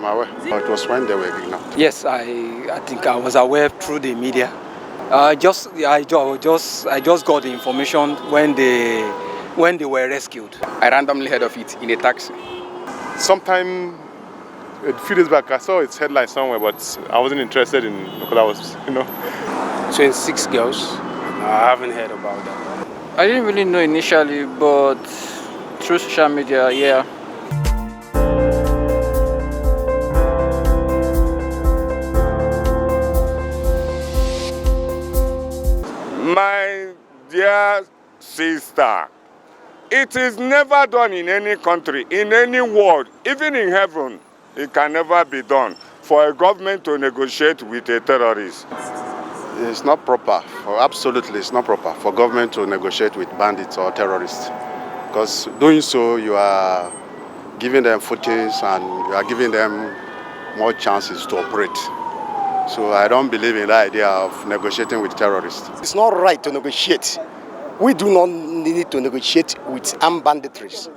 aware. It was when they were kidnapped. Yes, I think I was aware through the media. I just got the information when they were rescued. I randomly heard of it in a taxi. Sometime a few days back, I saw its headline somewhere, but I wasn't interested in because I was, 26 girls. I haven't heard about that. I didn't really know initially, but through social media, yeah. My dear sister, it is never done in any country, in any world, even in heaven. It can never be done for a government to negotiate with a terrorist. It's not proper, absolutely it's not proper for government to negotiate with bandits or terrorists. Because doing so, you are giving them footage and you are giving them more chances to operate. So I don't believe in the idea of negotiating with terrorists. It's not right to negotiate. We do not need to negotiate with armed banditries.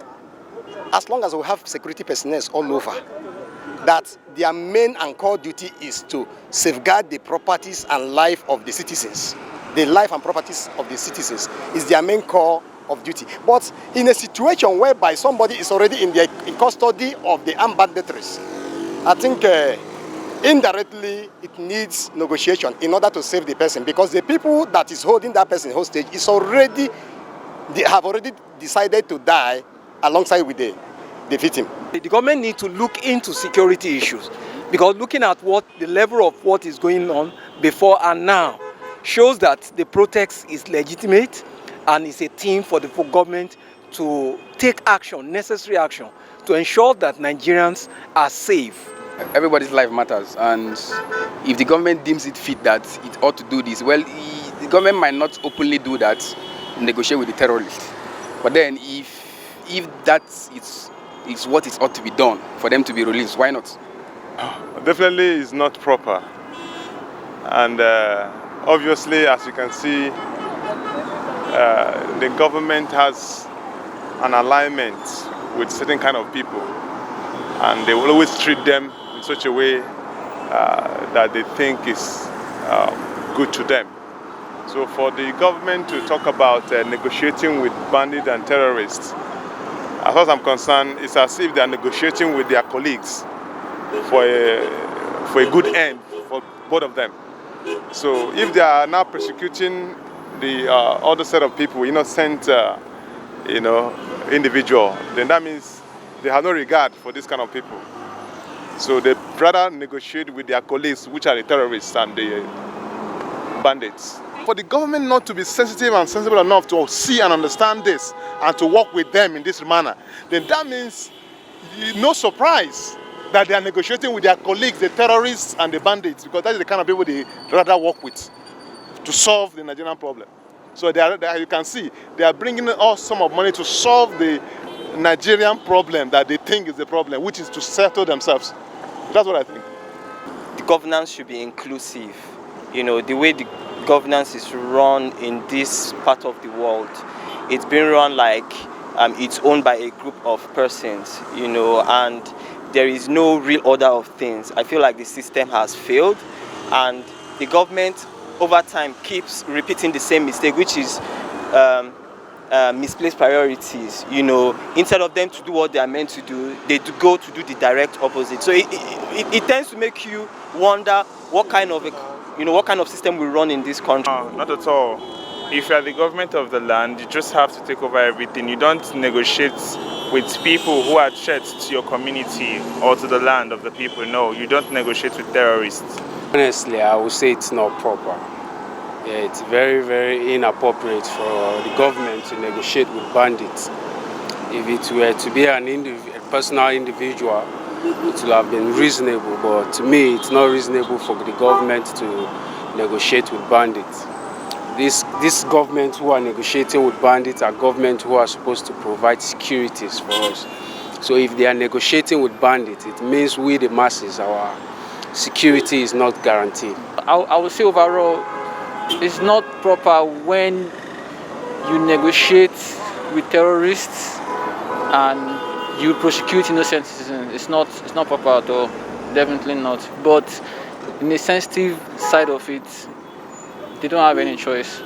As long as we have security personnel all over, that their main and core duty is to safeguard the properties and life of the citizens. The life and properties of the citizens is their main core of duty. But in a situation whereby somebody is already in custody of the armed banditries, I think indirectly it needs negotiation in order to save the person, because the people that is holding that person hostage they have already decided to die alongside with the victim. The government needs to look into security issues, because looking at the level of what is going on before and now shows that the protest is legitimate and is a thing for the government to take action, necessary action, to ensure that Nigerians are safe. Everybody's life matters, and if the government deems it fit that it ought to do this, well, the government might not openly do that, negotiate with the terrorists. But then if that is what it ought to be done for them to be released, why not? Definitely is not proper. And obviously, as you can see, the government has an alignment with certain kind of people, and they will always treat them in such a way that they think is good to them. So for the government to talk about negotiating with bandits and terrorists, as far as I'm concerned, it's as if they are negotiating with their colleagues for a good end for both of them. So if they are now persecuting the other set of people, innocent, individual, then that means they have no regard for this kind of people. So they rather negotiate with their colleagues, which are the terrorists and the bandits. For the government not to be sensitive and sensible enough to see and understand this and to work with them in this manner, then that means no surprise that they are negotiating with their colleagues, the terrorists and the bandits, because that is the kind of people they rather work with to solve the Nigerian problem. So you can see, they are bringing us some of money to solve the Nigerian problem that they think is the problem, which is to settle themselves. That's what I think. The governance should be inclusive. The way the governance is run in this part of the world, it's been run like it's owned by a group of persons, and there is no real order of things. I feel like the system has failed, and the government over time keeps repeating the same mistake, which is misplaced priorities. Instead of them to do what they are meant to do, they go to do the direct opposite. So it tends to make you wonder what kind of system we run in this country. Not at all. If you are the government of the land, you just have to take over everything. You don't negotiate with people who are threats to your community or to the land of the people. No, you don't negotiate with terrorists. Honestly, I would say it's not proper. Yeah, it's very, very inappropriate for the government to negotiate with bandits. If it were to be a personal individual, it would have been reasonable, but to me, it's not reasonable for the government to negotiate with bandits. This government who are negotiating with bandits are government who are supposed to provide securities for us. So if they are negotiating with bandits, it means we, the masses, our security is not guaranteed. I would say overall, it's not proper when you negotiate with terrorists and you prosecute innocent citizens. It's not proper at all. definitely not. But in the sensitive side of it, they don't have any choice.